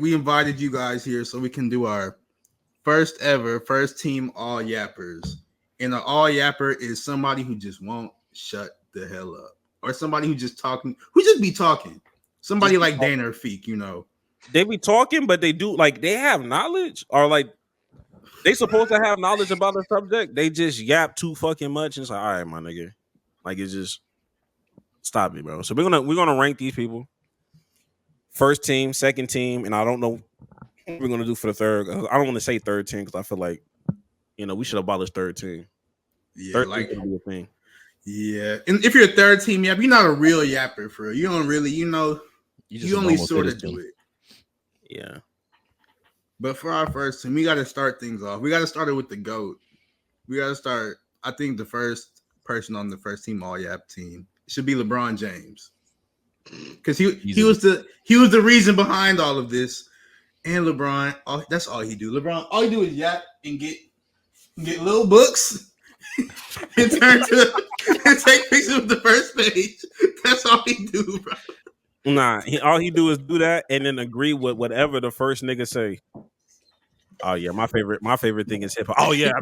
we invited you guys here so we can do our first ever first team all yappers. And an all yapper is somebody who just won't shut the hell up, or somebody who just talking, who just be talking. Somebody like Dana or Feek, you know. They be talking, but they do like they have knowledge, or like they supposed to have knowledge about the subject. They just yap too fucking much. And it's like, all right, my nigga, like it's just stop it, bro. So we're gonna rank these people. First team, second team, and I don't know what we're gonna do for the third. I don't want to say third team because I feel like we should abolish third team. Yeah, third like team can be a thing. Yeah, and if you're a third team yap, you're not a real yapper for real. You don't really, you only sort of do it. Yeah. But for our first team, we got to start things off. We got to start it with the GOAT. We got to start. I think the first person on the first team all yap team should be LeBron James, because he was the reason behind all of this. And LeBron, that's all he do. LeBron, all he do is yap and get little books and turn to and take pictures of the first page. That's all he do, bro. Nah, all he do is do that and then agree with whatever the first nigga say. Oh yeah, my favorite thing is hip hop. Oh yeah,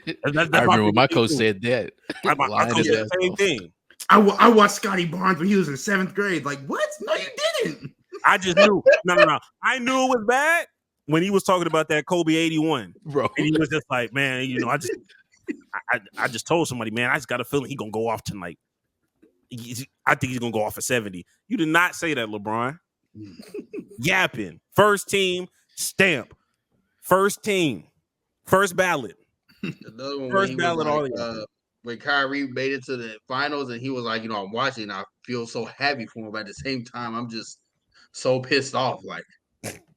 that's I remember my coach said that. My coach said the same thing. I watched Scotty Barnes when he was in 7th grade. Like, what? No, you didn't. I just knew. No. I knew it was bad when he was talking about that Kobe 81, bro. And he was just like, man, I just told somebody, man, I just got a feeling he gonna go off tonight. I think he's gonna go off at 70. You did not say that, LeBron. Yapping. First team stamp. First team. First ballot. Another one first ballot. Like, when Kyrie made it to the finals, and he was like, I'm watching, and I feel so happy for him. But at the same time, I'm just so pissed off. Like,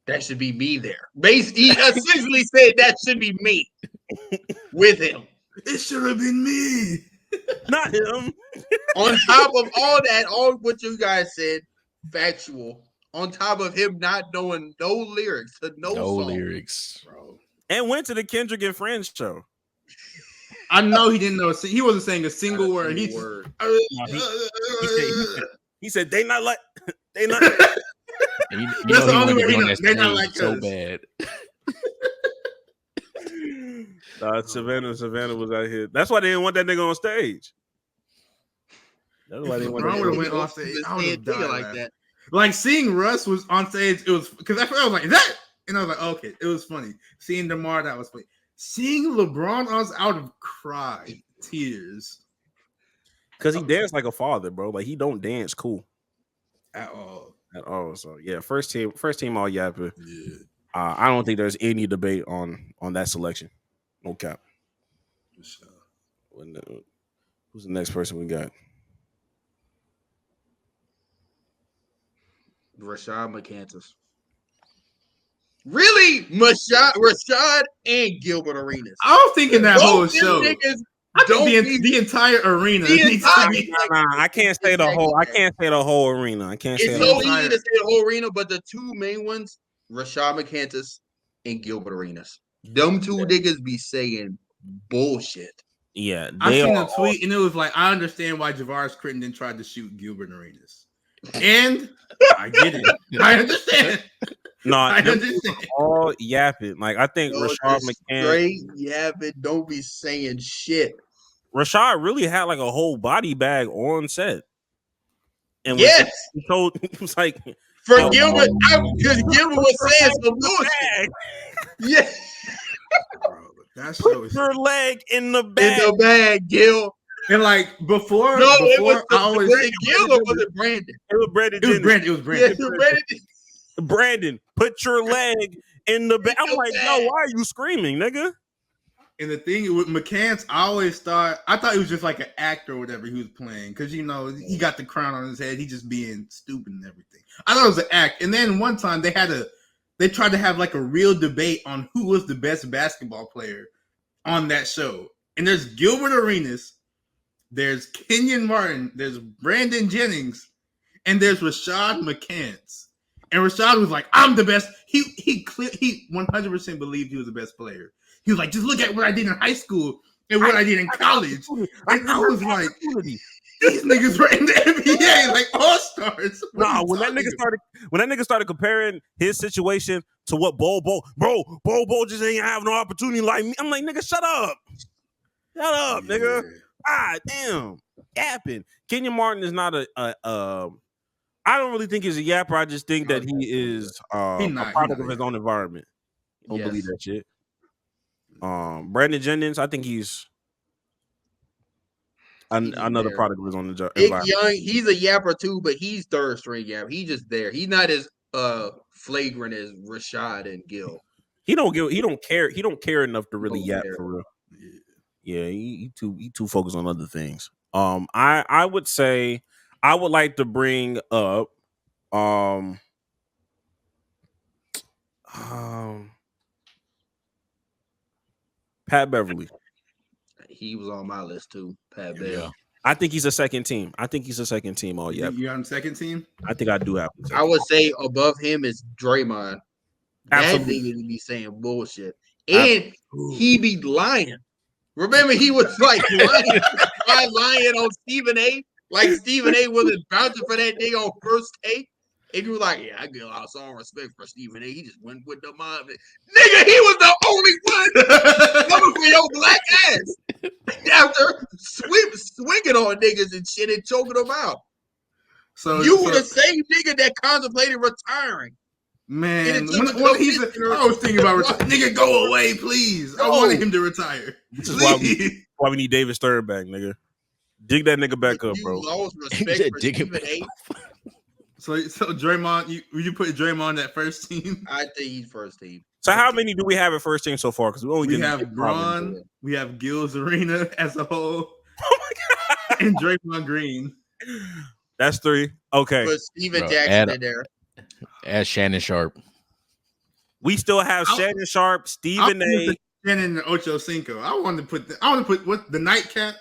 that should be me there. He essentially said that should be me with him. It should have been me. Not him. On top of all that, all what you guys said, factual. On top of him not knowing no lyrics to no song, lyrics, bro. And went to the Kendrick and Friends show. I know he didn't know. He wasn't saying a single word. He said they not like they not. You that's the only way he knows. They not like so bad. Savannah was out here. That's why they didn't want that nigga on stage. That's why they would have went off stage. I would have died like that. Like seeing Russ was on stage, it was because I was like, is that? And I was like, okay, it was funny. Seeing DeMar, that was funny. Seeing LeBron, I was out of tears. Because he danced like a father, bro. Like he don't dance cool at all. So yeah, first team all yapper. Yeah. I don't think there's any debate on that selection. No cap. Sure. Who's the next person we got? Rashad McCantus. Really? Rashad and Gilbert Arenas. I was thinking that whole show. I think the entire arena. I can't say the whole. I can't say the whole arena. I can't say. It's so easy to say the whole arena, but the two main ones, Rashad McCantus and Gilbert Arenas. Them two niggas be saying bullshit. Yeah, I seen a tweet and it was like, I understand why Javaris Crittenden tried to shoot Gilbert Arenas, and I get it. I understand. No, I understand. All yapping. Like I think Rashad McCann straight yapping. Don't be saying shit. Rashad really had like a whole body bag on set. And yes, he was like for Gilbert, because Gilbert was saying some bullshit. Yeah. Put your leg in the bag. In the bag, Gil. And like before, it was Gil or was it Brandon? It was Brandon. It was Brandon. Yeah, it was Brandon. Brandon, put your leg in the bag. I'm like, yo, why are you screaming, nigga? And the thing with McCants, I thought he was just like an actor or whatever he was playing. Because, he got the crown on his head. He just being stupid and everything. I thought it was an act. And then one time they tried to have like a real debate on who was the best basketball player on that show. And there's Gilbert Arenas, there's Kenyon Martin, there's Brandon Jennings, and there's Rashad McCants. And Rashad was like, I'm the best. He 100% believed he was the best player. He was like, just look at what I did in high school and what I did in college. And I was like, These niggas were in the NBA like all stars. Nah, when that nigga started comparing his situation to what Bobo just ain't have no opportunity like me. I'm like, nigga, shut up, nigga. Ah, damn, yapping. Kenyon Martin is not a I don't really think he's a yapper. I just think that he is a product of his own environment. Don't believe that shit. Brandon Jennings, I think he's another product of his own environment. Young, he's a yapper too, but he's third string yapper. He's just there. He's not as flagrant as Rashad and Gil. He don't care. He don't care enough to really yap for real. Yeah, he too focused on other things. I would say I would like to bring up Pat Beverly. He was on my list too. Pat Beverly. Yeah. I think he's a second team. All yeah. You on the second team? I think I do have. I would say above him is Draymond. Absolutely. That nigga be saying bullshit, and he be lying. Remember, he was like lying on Stephen A. Like Stephen A. wasn't vouching for that nigga on first take. And you were like, yeah, I get a lot of respect for Stephen A. He just went with the mind. Nigga, he was the only one coming for your black ass after swinging on niggas and shit and choking them out. So you were the same nigga that contemplated retiring. Man, when I was thinking about retiring. Nigga, go away, please. I wanted him to retire. This is why we need David Stern back, nigga. Dig that nigga back up, bro. Lost respect for Stephen A. So Draymond, you put Draymond that first team? I think he's first team. So how many do we have at first team so far? Because we have Braun, we have Gil's Arena as a whole. Oh my god! And Draymond Green. That's 3. Okay. Put Steven Jackson in there. Add Shannon Sharp. We still have Shannon Sharp, Stephen A. Shannon and Ocho Cinco. I want to put what the nightcap.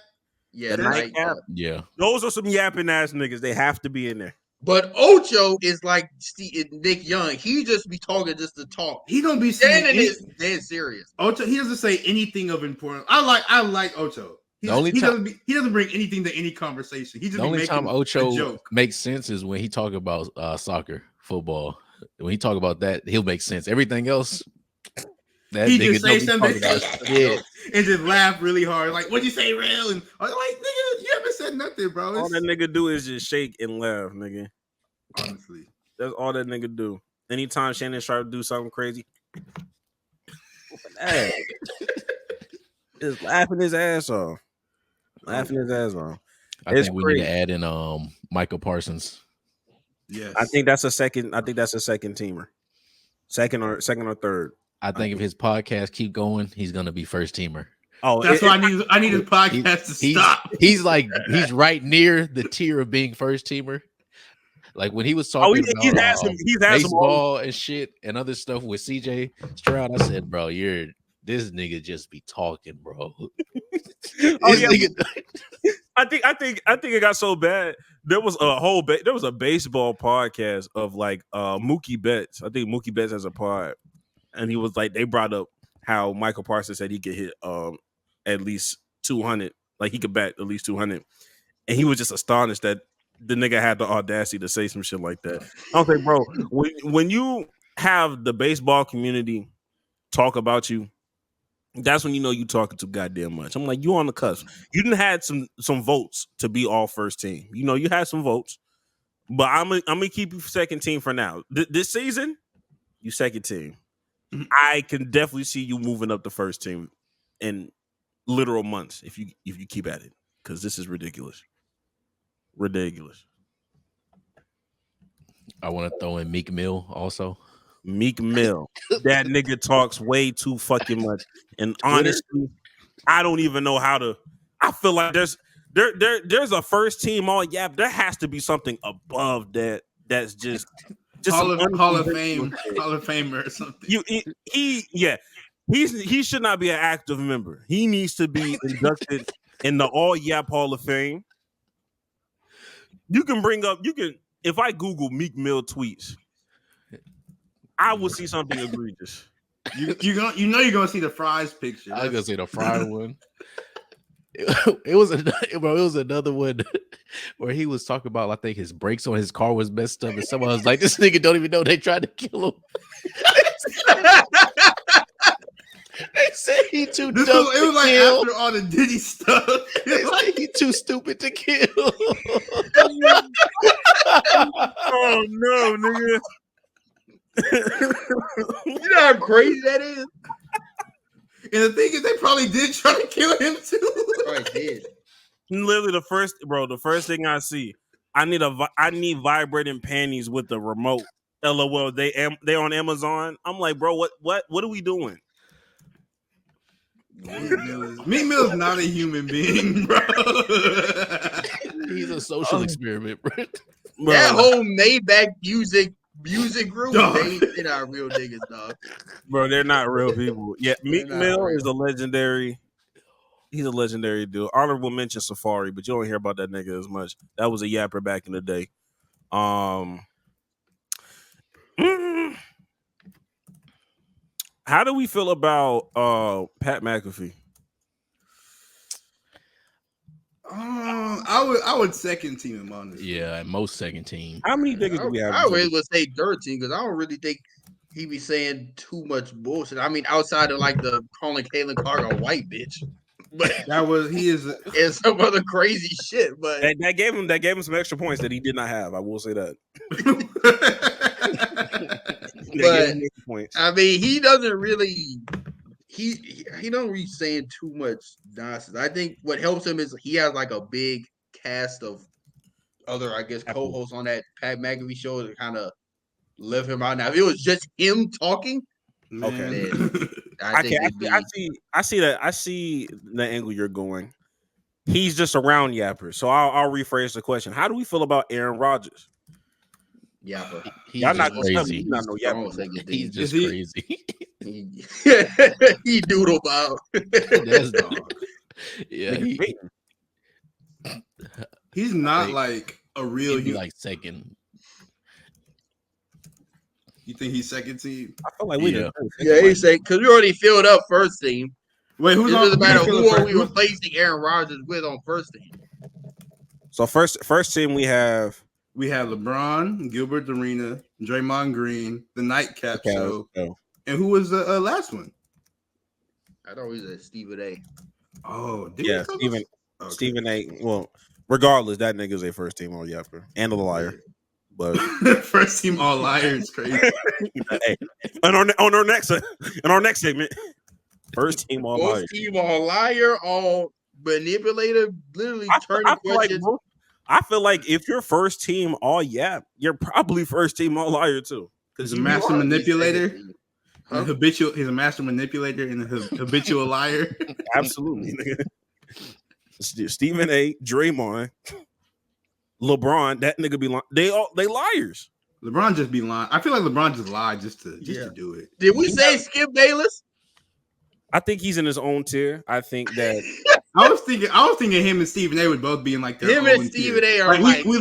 Yeah, the nightcap. Yeah. Those are some yapping ass niggas. They have to be in there. But Ocho is like Nick Young. He just be talking just to talk. He don't be saying Shannon is dead serious. Ocho, he doesn't say anything of importance. I like Ocho. He doesn't bring anything to any conversation. He just the only time Ocho makes sense is when he talk about soccer, football. When he talk about that, he'll make sense. Everything else, that he nigga just say something yeah, and just laugh really hard. Like, what'd you say, real? And I'm like, nigga, you haven't said nothing, bro. All that nigga do is just shake and laugh, nigga. Honestly, that's all that nigga do. Anytime Shannon Sharp do something crazy, just laughing his ass off. I think we need to add in Michael Parsons. Yes, I think that's a second teamer, second or third. I think if his podcast keep going, he's gonna be first teamer. Oh, that's why I need his podcast to stop. He's right near the tier of being first teamer. Like when he was talking about baseball and shit and other stuff with CJ Stroud, I said, bro, this nigga just be talking, bro. I think it got so bad. There was a baseball podcast of like Mookie Betts. I think Mookie Betts has a pod, and he was like, they brought up how Michael Parsons said he could hit at least 200, like he could bat at least 200, and he was just astonished that the nigga had the audacity to say some shit like that. I was like, bro, when you have the baseball community talk about you, that's when you know you talking too goddamn much. I'm like, you on the cusp. You didn't had some votes to be all first team. You know, you had some votes, but I'm gonna keep you second team for now. This season, you second team. I can definitely see you moving up the first team in literal months if you keep at it, because this is ridiculous. I want to throw in Meek Mill also. Meek Mill. That nigga talks way too fucking much. And honestly, I don't even know how to. I feel like there's a first team all yap. There has to be something above that. That's just Hall of Famer or something. He should not be an active member. He needs to be inducted in the All Yap Hall of Fame. If I Google Meek Mill tweets, I will see something egregious. You're gonna see the fries picture. I was gonna say the fried one. It was another one where he was talking about, I think his brakes on his car was messed up, and someone was like, "This nigga don't even know they tried to kill him." They said he too dumb. It was like kill. after all the Diddy stuff. It's like he too stupid to kill. Oh no, nigga. You know how crazy that is? And the thing is, they probably did try to kill him too. Probably did. Literally the first thing I see, I need vibrating panties with the remote. LOL, they on Amazon. I'm like, bro, what are we doing? Meek Mill is not a human being, bro. He's a social experiment, bro. That whole Maybach music group, Dog. they're not real niggas, dog. Bro, they're not real people. Yeah, Meek not Mill real. is a legendary. He's a legendary dude. Honorable mention Safari, but you don't hear about that nigga as much. That was a yapper back in the day. How do we feel about Pat McAfee? I would second team him on this. Yeah, at most second team. How many niggas do we have? I really would say third team because I don't really think he be saying too much bullshit. I mean, outside of like the calling Caitlyn Clark a white bitch, but he is and some other crazy shit. But that gave him some extra points that he did not have. I will say that. But I mean, he doesn't really. He don't really saying too much nonsense. I think what helps him is he has like a big cast of other, I guess, co-hosts on that Pat McAfee show to kind of lift him out. Now, if it was just him talking, okay, then I see that. I see the angle you're going. He's just around Yapper. So I'll rephrase the question. How do we feel about Aaron Rodgers? Yapper. He's not crazy. He's not no Yapper. He's just crazy. He doodle about. That's dog. Yeah, he's not like a real. He'd be like second. You think he's second team? I feel like we did. Yeah, he say because we already filled up first team. Wait, who's it on? Doesn't matter who are we replacing Aaron Rodgers with on first team. So first team we have LeBron, Gilbert Arenas, Draymond Green, the Nightcap Show, and who was the last one? I thought he was Stephen A. Oh, yeah, Stephen A. Well, regardless, that nigga's a first team all Yapper and a liar. But first team all liar is crazy. Hey, on our next segment, first team all liar. First team all liar, all manipulator, literally turning questions. I feel like if you're first team all yap, you're probably first team all liar too. Because he's a master manipulator. He's a master manipulator and a habitual liar. Absolutely. Stephen A, Draymond, LeBron, that nigga be lying. They liars. LeBron just be lying. I feel like LeBron just lied just to do it. Did we say Skip Bayless? I think he's in his own tier. I think that I was thinking him and Stephen A would both be in like their him own and Stephen tier. A are like we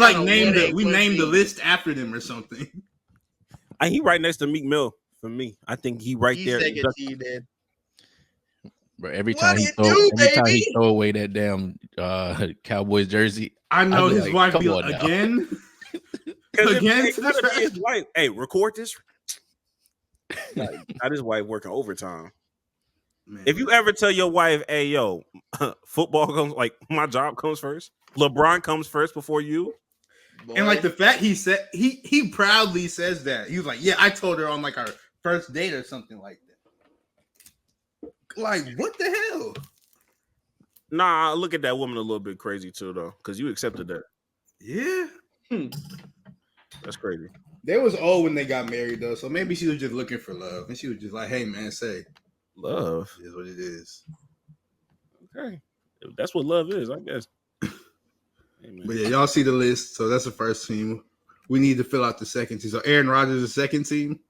named the list after them or something. He right next to Meek Mill for me. I think he's there. Second team, man. But every time he throw away that damn Cowboys jersey, I know his wife be like, again. Again, his wife. Hey, record this. Not his wife working overtime. Man. If you ever tell your wife, "Hey, yo, football comes like my job comes first. LeBron comes first before you," boy. And like the fact he said he proudly says that he was like, "Yeah, I told her on like our first date or something like that." Like, what the hell? Nah, look at that woman a little bit crazy too, though, because you accepted that. Yeah, that's crazy. They was old when they got married though, so maybe she was just looking for love, and she was just like, "Hey, man, say." Love is what it is. Okay. If that's what love is, I guess. But yeah, y'all see the list. So that's the first team. We need to fill out the second team. So Aaron Rodgers is the second team?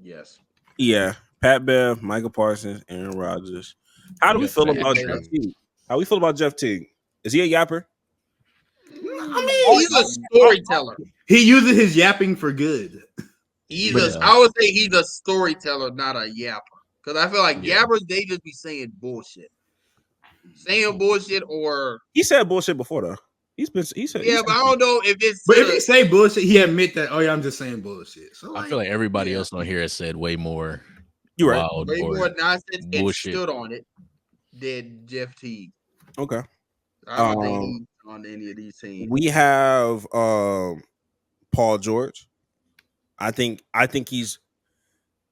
Yes. Yeah. Pat Bev, Michael Parsons, Aaron Rodgers. How do we feel about Jeff Teague? How we feel about Jeff Teague? Is he a yapper? I mean, he's a storyteller. He uses his yapping for good. I would say he's a storyteller, not a yapper. Because I feel like yappers, they just be saying bullshit. saying bullshit or he said bullshit before though. He said but I don't know if it's. But if he say bullshit, he admit that. Oh yeah, I'm just saying bullshit. So I feel like everybody else on here has said way more. You right. Wild Way or more nonsense bullshit. and stood on it than Jeff Teague. Okay. I don't think he's on any of these teams. We have Paul George. I think he's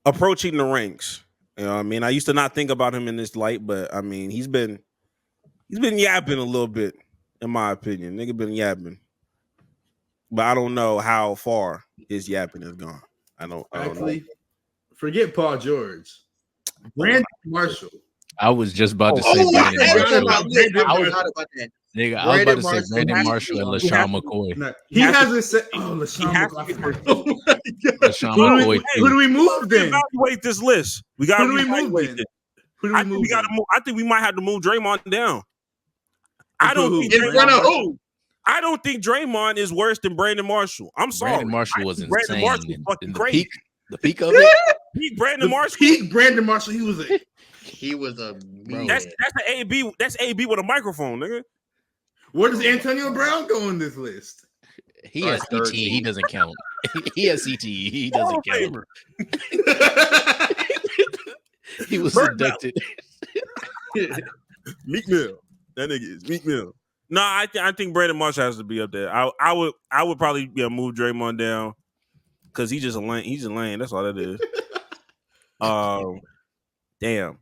approaching the ranks. You know what I mean? I used to not think about him in this light, but I mean he's been yapping a little bit, in my opinion. Nigga been yapping. But I don't know how far his yapping has gone. I don't know. Forget Paul George. Brandon Marshall. I was just about to say Brandon Marshall. I was Nigga, I was about to say Brandon Marshall and LaShawn McCoy. No, he hasn't said. Oh, LaShawn McCoy. Oh my God. LaShawn McCoy. Who do we move then? Evaluate this list. We got to evaluate it. I think we got to move. I think we might have to move Draymond down. I don't think Draymond is worse than Brandon Marshall. I'm sorry. Brandon Marshall was insane. Brandon Marshall was fucking crazy. The peak of it. Peak Brandon Marshall. Peak Brandon Marshall. He was a. Bro. That's an AB. That's AB with a microphone, nigga. Where does Antonio Brown go in this list? He has CTE. He doesn't count. He has CTE. He doesn't count. He was inducted. Meek Mill. That nigga is Meek Mill. No, I think Brandon Marshall has to be up there. I would probably move Draymond down because he's just a lane. He's a lane. That's all that is. Damn.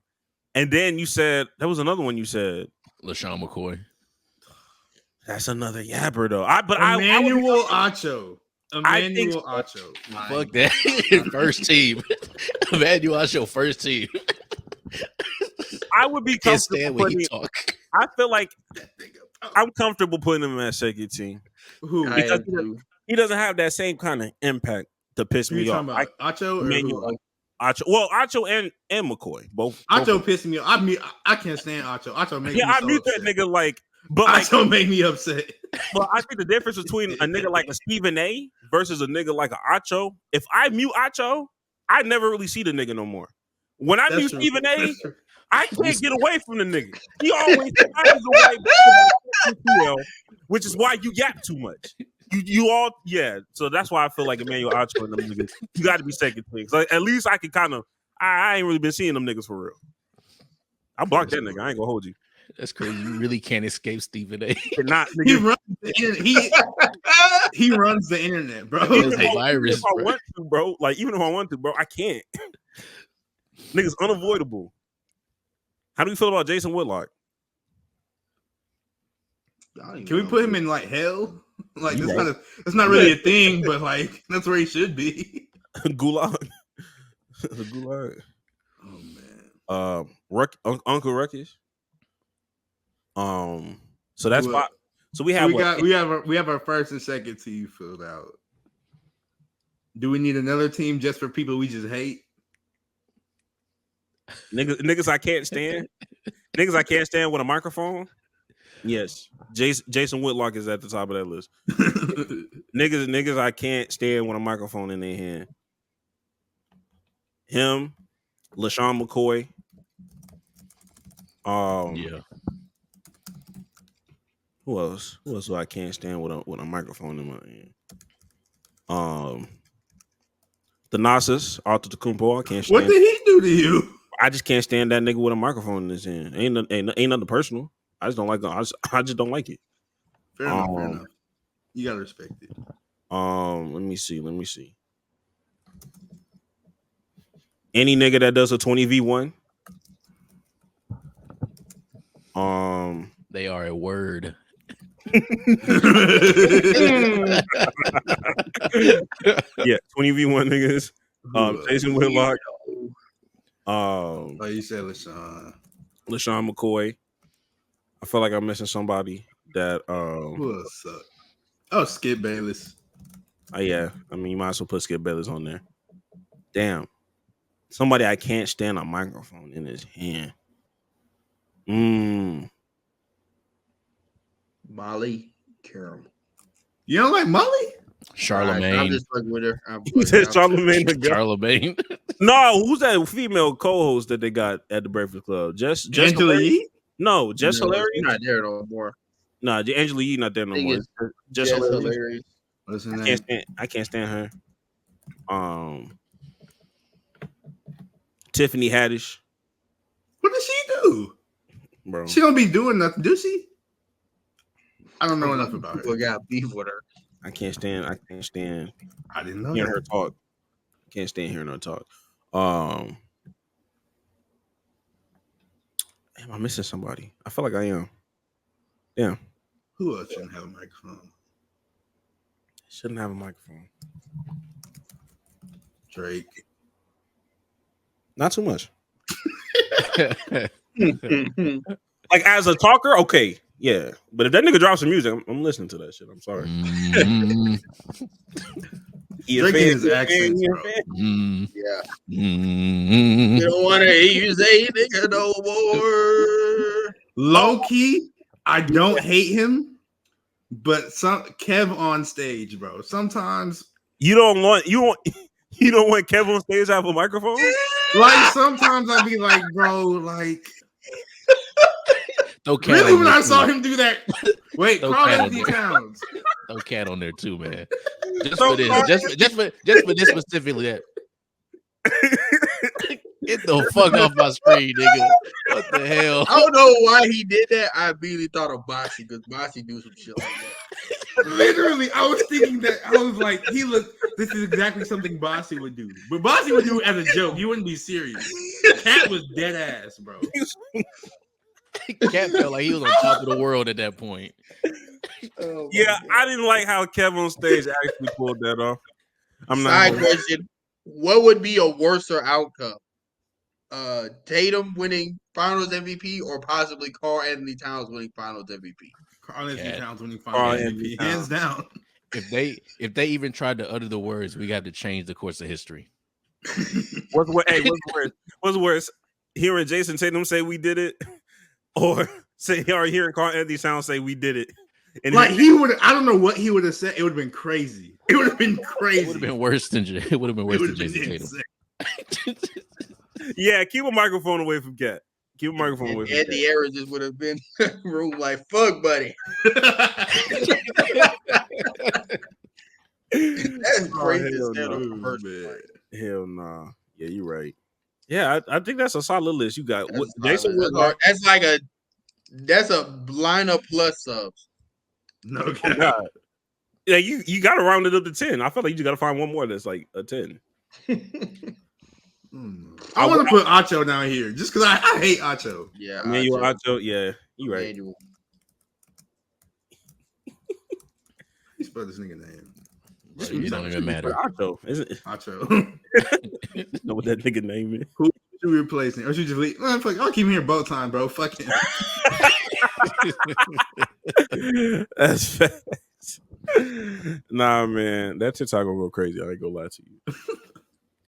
And then you said there was another one. You said LaShawn McCoy. That's another yapper though. Emmanuel Acho. Emmanuel Acho. Fuck that. First team. Emmanuel Acho, first team. I would be comfortable when he talk. I feel like I'm comfortable putting him in that second team. Who? Because he doesn't have that same kind of impact to piss me off. Acho or Acho. Well, Acho and McCoy. Both. Acho pissed me off. I can't stand Acho. Acho makes me I mute upset. that nigga like. But Acho make me upset. But I think the difference between a nigga like a Stephen A versus a nigga like a Acho, if I mute Acho, I never really see the nigga no more. When I mute Stephen A, I can't get away from the nigga. He always finds a way, which is why you yap too much. You all, yeah. So that's why I feel like Emmanuel Acho and them niggas, you got to be second things. Like, at least I can kind of, I ain't really been seeing them niggas for real. I blocked that nigga. I ain't gonna hold you. That's crazy. You really can't escape Stephen A. He runs the internet. He runs the internet, bro. It's a virus, if I want to, bro. Like, even if I want to, bro, I can't. Niggas unavoidable. How do you feel about Jason Whitlock? Can we put him in like hell? Like that's not really a thing, but like that's where he should be. Gulag. The Gulag. Oh man. Uncle Ruckus. So that's why. So we have we have our first and second team filled out. Do we need another team just for people we just hate? Niggas I can't stand. Niggas I can't stand with a microphone. Yes, Jason Whitlock is at the top of that list. niggas I can't stand with a microphone in their hand. Him, LaShawn McCoy. Yeah. Who else? Who else do I can't stand with a microphone in my hand? The Narcissus, Arthur Tecumpo. I can't stand. What did he do to you? I just can't stand that nigga with a microphone in his hand. Ain't nothing personal. I just don't like it. I just don't like it. Fair enough. You gotta respect it. Let me see. Any nigga that does a 20v1. They are a word. Yeah, 20v1 niggas. Jason Whitlock. You said LaShawn McCoy. I feel like I'm missing somebody that who else suck? Oh, Skip Bayless. Yeah. I mean, you might as well put Skip Bayless on there. Damn. Somebody I can't stand a microphone in his hand. Molly Carroll. You don't like Molly? Charlemagne. I'm just fucking with her. He said Charlemagne. Charlemagne. No, who's that female co-host that they got at the Breakfast Club? Just Angela Yee? No, just hilarious. He's not there no more. No, Angela Yee not there no more. Just hilarious. What's her name? I can't stand her. Tiffany Haddish. What does she do? Bro. She don't be doing nothing, do she? I don't know enough about her. People got beef with her. I can't stand. I didn't know hearing that. her talk. Can't stand hearing her talk. Am I missing somebody? I feel like I am. Yeah. Who else shouldn't have a microphone? Shouldn't have a microphone. Drake. Not too much. Like as a talker, okay, yeah. But if that nigga drops some music, I'm listening to that shit. I'm sorry. Drake and his accents, bro. Yeah. You don't want to hear you say nigga no more. Low key, I don't hate him, but Kev on stage, bro. Sometimes you don't want Kev on stage to have a microphone. Like sometimes I'd be like, bro, like. Really, when I saw him do that? Wait, Carl Anthony Towns. Throw Cat on there too, man. Just for this specifically. That. Get the fuck off my screen, nigga. What the hell? I don't know why he did that. I immediately thought of Bossy because Bossy do some shit like that. Literally, I was thinking that. I was like, this is exactly something Bossy would do. But Bossy would do it as a joke. He wouldn't be serious. Cat was dead ass, bro. Cat felt like he was on top of the world at that point. Yeah, I didn't like how Kev on stage actually pulled that off. Side question: what would be a worser outcome? Tatum winning Finals MVP or possibly Carl Anthony Towns winning Finals MVP? Carl Anthony Towns winning Finals MVP, hands down. If they even tried to utter the words, we got to change the course of history. What's worse? Hearing Jason Tatum say we did it, or hearing Carl Anthony Towns say we did it. And like he would, I don't know what he would have said. It would have been crazy. It would have been crazy. It would have been worse than Jason Tatum. Yeah, keep a microphone away from Cat. Keep a microphone away from Cat. Andy Harris just would have been room like fuck, buddy. That's crazy. Hell nah. Yeah, you're right. Yeah, I think that's a solid list. You got Jason. That's a lineup plus subs. No, God. Yeah, you got to round it up to 10. I feel like you got to find one more that's like a 10. I want to put Acho down here just because I hate Acho. Yeah, Acho. Yeah, you right. You spell this nigga name. It don't even matter. Acho, isn't it? Acho. Know what that nigga name is? Who should we replace him? Or should you just leave? I'll keep him here both time, bro. Fuck him. That's facts. Nah, man, that TikTok gonna go crazy. I ain't gonna lie to you.